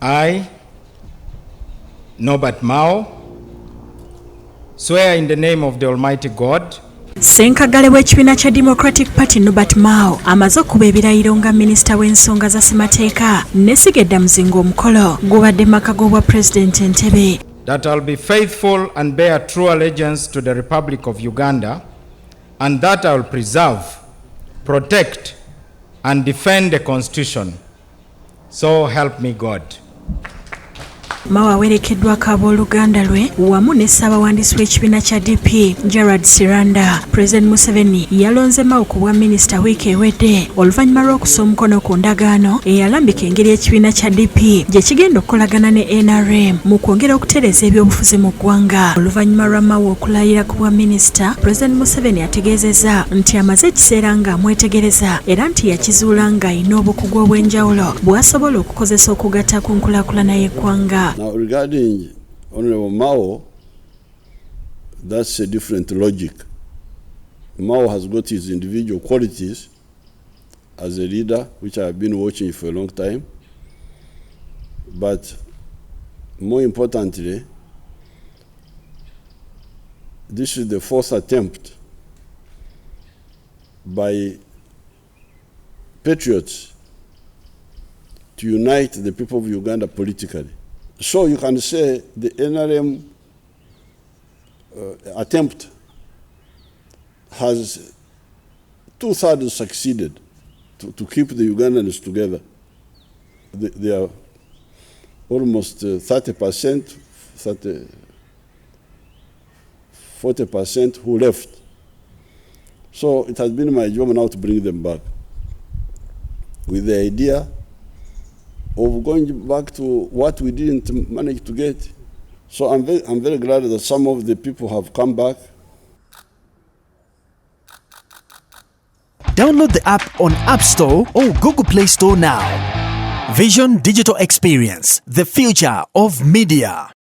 I, Norbert Mao, swear in the name of the Almighty God. Ssenkagale w'ekibiina kya Democratic Party Norbert Mao amaze okuba ebirayiro nga minisita w'ensonga za ssemateeka nesigedde muzingo omukolo gubadde maka g'obwa President Entebbe. That I'll be faithful and bear true allegiance to the Republic of Uganda, and that I will preserve, protect, and defend the Constitution. So help me God. Mao awerekeddwako abooluganda lwe wamu ne ssaabawandiisi w'ekibiina kya DP Gerard Siranda. President Museveni yalonze Mao ku bwa minisita wiiki ewedde oluvannyuma lw'okussa omukono ku ndagaano eyalambika engeri ekibiina kya DP gye kigenda okukolagana ne NRM mu kwongera okutereeza ebyobufuzi mu ggwanga. Oluvannyuma lwa Mao okulayira ku bwa minisita, President Museveni ategeezezza nti amaze ekiseera ng'amwetegereza era nti yakizuula ng'alina obukugu obw'enjawulo bw'asobola okukozesa okugatta ku nkulaakulana y'eggwanga. Now, regarding Honorable Mao, that's a different logic. Mao has got his individual qualities as a leader, which I have been watching for a long time. But more importantly, this is the fourth attempt by patriots to unite the people of Uganda politically. So you can say the NRM attempt has 2/3 succeeded to keep the Ugandans together. They are almost 30%, 40% who left. So it has been my job now to bring them back with the idea of going back to what we didn't manage to get. So I'm very glad that some of the people have come back. Download the app on App Store or Google Play Store now. Vision Digital Experience, the future of media.